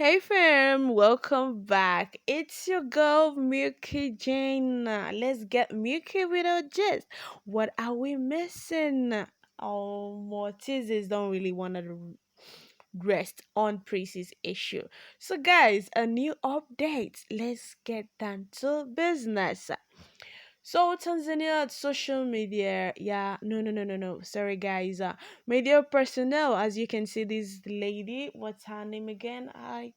Hey fam, welcome back. It's your girl Milky Jane. Let's get Milky with our gist. What are we missing? More teasers don't really want to rest on Precy's issue. So guys, a new update. Let's get down to business. So Tanzania social media, yeah, no. Sorry guys, media personnel. As you can see, this lady, what's her name again? I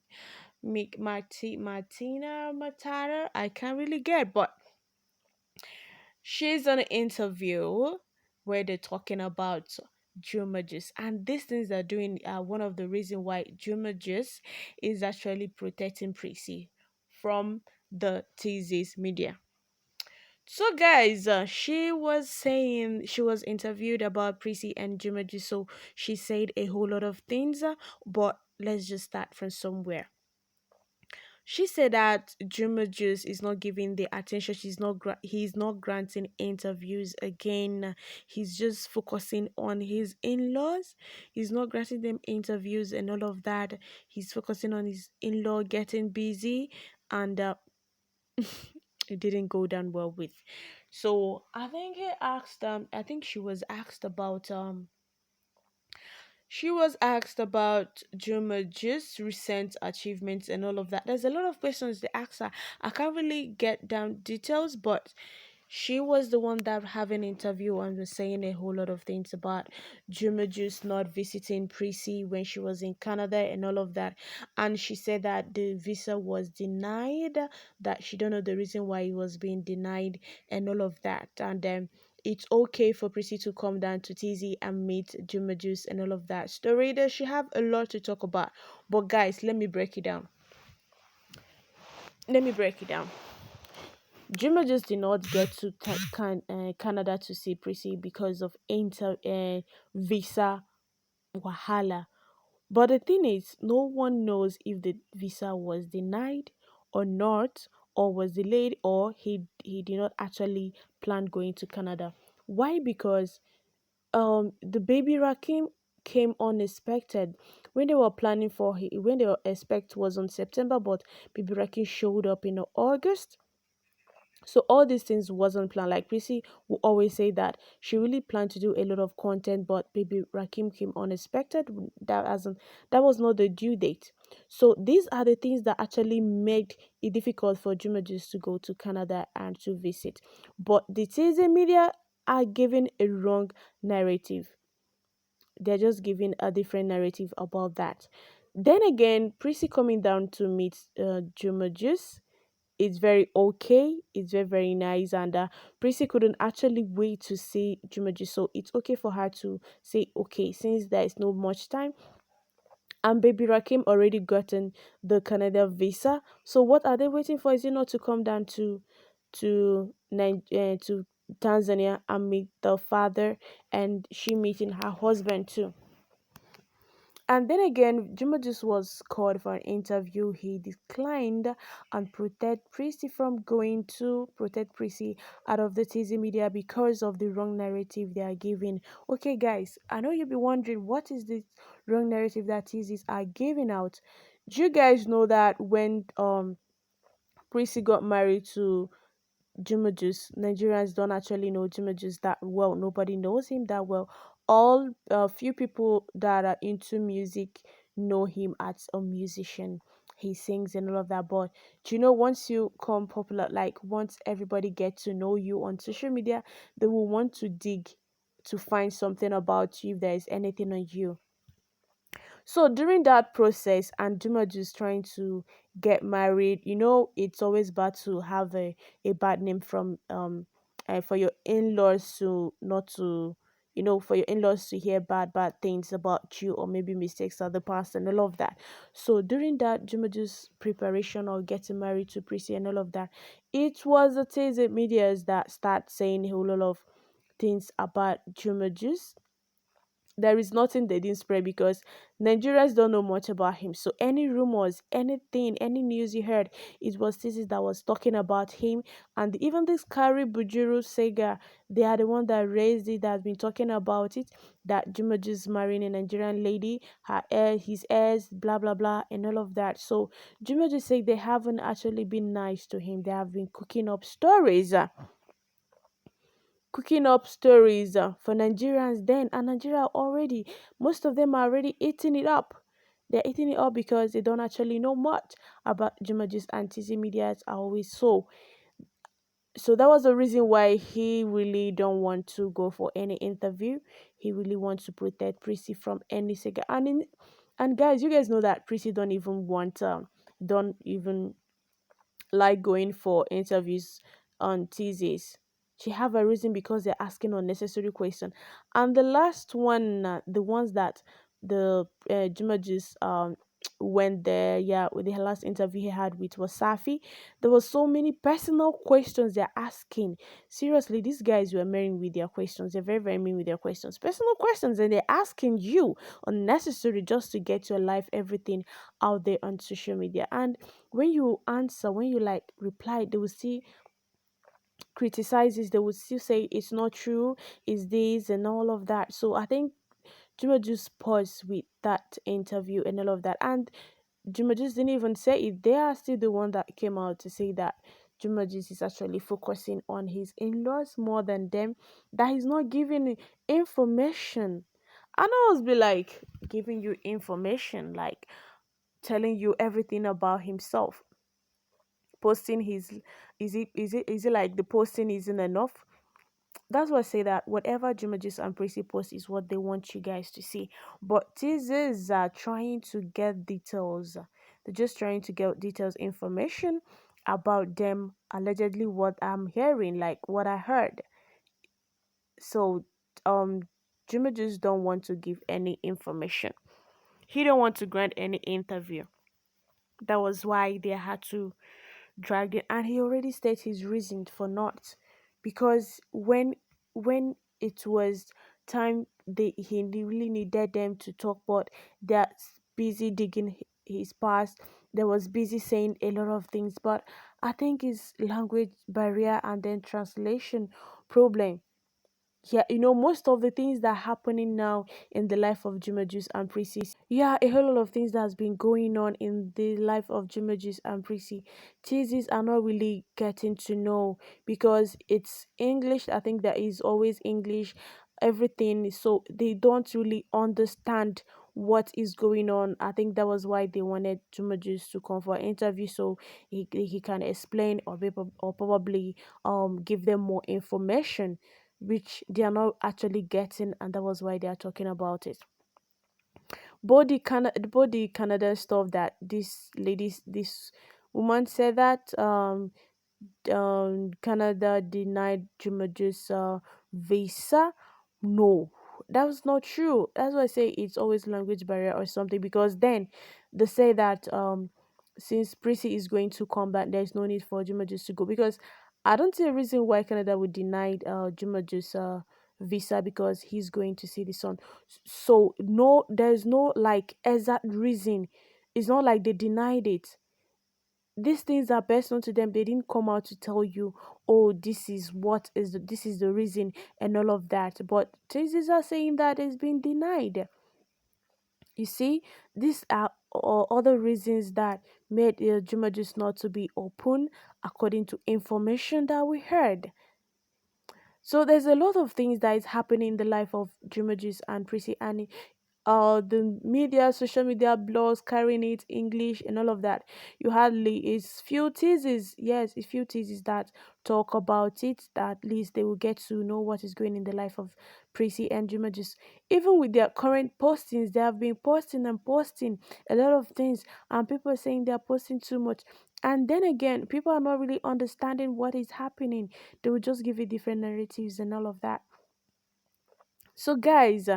Martina Matata. I can't really get, but she's on an interview where they're talking about Juma Jux, and these things are doing. One of the reason why Juma Jux is actually protecting Prissy from the TZ's media. So, guys, she was saying she was interviewed about Prissy and Juma Jux, so she said a whole lot of things, but let's just start from somewhere. She said that Juma Juice is not giving the attention. He's not granting interviews again. He's just focusing on his in-laws. He's not granting them interviews and all of that. He's focusing on his in-law getting busy, and it didn't go down well with. So I think he asked. I think she was asked about Juma Juice's recent achievements and all of that. There's a lot of questions they asked her. I can't really get down details, but she was the one that have an interview and was saying a whole lot of things about Juma Juice not visiting Prissy when she was in Canada and all of that. And she said that the visa was denied, that she don't know the reason why it was being denied and all of that. And it's okay for Prissy to come down to TZ and meet Juma Juice and all of that. Story does she have a lot to talk about. But guys, let me break it down. Let me break it down. Juma just did not get to Canada to see Prissy because of visa wahala. But the thing is, no one knows if the visa was denied or not, or was delayed, or he did not actually plan going to Canada. Why? Because the baby Rakim came unexpected when they were planning for when they were expect was on September, but baby Rakim showed up in August. So all these things wasn't planned. Like Prissy will always say that she really planned to do a lot of content, but baby Rakim came unexpected. That was not the due date. So these are the things that actually made it difficult for Juma Juice to go to Canada and to visit. But the TZ media are giving a wrong narrative. They're just giving a different narrative about that. Then again, Prissy coming down to meet Juma Juice, it's very okay. It's very nice, and Prissy couldn't actually wait to see Jumaji, so it's okay for her to say okay since there is no much time. And baby Rakim already gotten the Canada visa. So what are they waiting for? Is it not to come down to Tanzania and meet the father, and she meeting her husband too? And then again, Juma just was called for an interview. He declined and protect Prissy out of the TZ media because of the wrong narrative they are giving. Okay, guys, I know you'll be wondering what is the wrong narrative that TZs are giving out. Do you guys know that when Prissy got married to Juma Juice. Nigerians don't actually know Juma Juice that well. Nobody knows him that well. All few people that are into music know him as a musician. He sings and all of that. But do you know once you come popular, like once everybody gets to know you on social media, they will want to dig to find something about you if there is anything on you. So during that process, and Juma just trying to get married, it's always bad to have a bad name from for your in-laws to not to for your in-laws to hear bad things about you, or maybe mistakes of the past and all of that. So during that Juma just preparation or getting married to Prissy and all of that, it was the TZ medias that start saying a whole lot of things about Juma Juice. there is nothing they didn't spread because Nigerians don't know much about him. So any rumors, anything, any news you heard, it was Tizzy that was talking about him. And even this Kari Bujuru Sega, they are the one that raised it, that has been talking about it, that Juma is marrying a Nigerian lady, her heir, his heirs, blah blah blah, and all of that. So Juma just said they haven't actually been nice to him. They have been cooking up stories for Nigerians then, and Nigeria already, most of them are already eating it up. They're eating it up because they don't actually know much about Jumaji's and TC Medias are always so that was the reason why he really don't want to go for any interview. He really wants to protect Prissy from any second. And guys, you guys know that Prissy don't even like going for interviews on Tuesdays. She have a reason because they're asking unnecessary question. And the last one, the ones that the Juma just went there, yeah, with the last interview he had with was Safi. There was so many personal questions they're asking. Seriously, these guys were mean with their questions. They're very, very mean with their questions. Personal questions, and they're asking you unnecessary just to get your life, everything out there on social media. And when you answer, when you like reply, they will see criticizes, they will still say it's not true, is this and all of that. So I think Juma just paused with that interview and all of that. And Juma just didn't even say it. They are still the one that came out to say that Juma just is actually focusing on his in-laws more than them, that he's not giving information. And I was be like, giving you information, like telling you everything about himself, posting his, is it like the posting isn't enough? That's why I say that whatever Jumajis and Prissy post is what they want you guys to see. But teasers are trying to get details. They're just trying to get details, information about them. Allegedly, what I'm hearing, like what I heard. So, Jumajis don't want to give any information. He don't want to grant any interview. That was why they had to drag it, and he already stated his reason for not, because when it was time, he really needed them to talk, but they're busy digging his past. They was busy saying a lot of things, but I think it's language barrier and then translation problem. Yeah, most of the things that are happening now in the life of Juma Juice and Prissy. Yeah, a whole lot of things that has been going on in the life of Juma Juice and Prissy. Teasers are not really getting to know because it's English. I think there is always English, everything. So they don't really understand what is going on. I think that was why they wanted Juma Juice to come for an interview so he can explain, or probably give them more information, which they are not actually getting, and that was why they are talking about it. Both the Canada stuff that this woman said that Canada denied Jumaju's visa. No, that was not true. That's why I say it's always language barrier or something. Because then they say that since Prissy is going to combat, there's no need for Jumajus to go. Because I don't see a reason why Canada would deny Jumajus visa because he's going to see the sun. So no, there's no like exact reason. It's not like they denied it. These things are best known to them. They didn't come out to tell you, oh, this is the reason and all of that. But these are saying that it's been denied. You see, these are other reasons that made Juma just not to be open, according to information that we heard. So there's a lot of things that is happening in the life of Jumajis and Prissy Annie. The media, social media, blogs carrying it, English and all of that. You hardly it's few teases, yes, it's few teases that talk about it. That at least they will get to know what is going in the life of Prissy and Jumajis. Even with their current postings, they have been posting and posting a lot of things, and people are saying they are posting too much. And then again, people are not really understanding what is happening. They will just give you different narratives and all of that. So, guys,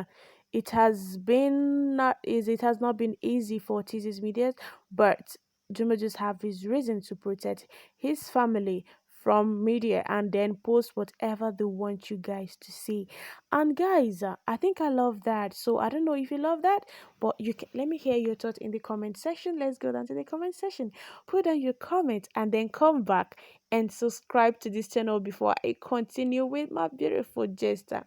it has not been easy for Tizzy's media, but Juma just have his reason to protect his family from media and then post whatever they want you guys to see. And guys, I think I love that. So I don't know if you love that, but you can let me hear your thoughts in the comment section. Let's go down to the comment section. Put down your comment and then come back and subscribe to this channel before I continue with my beautiful jester.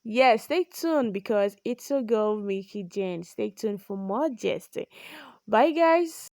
Yes, stay tuned because it's your girl Mickey Jane. Stay tuned for more jesting. Bye guys.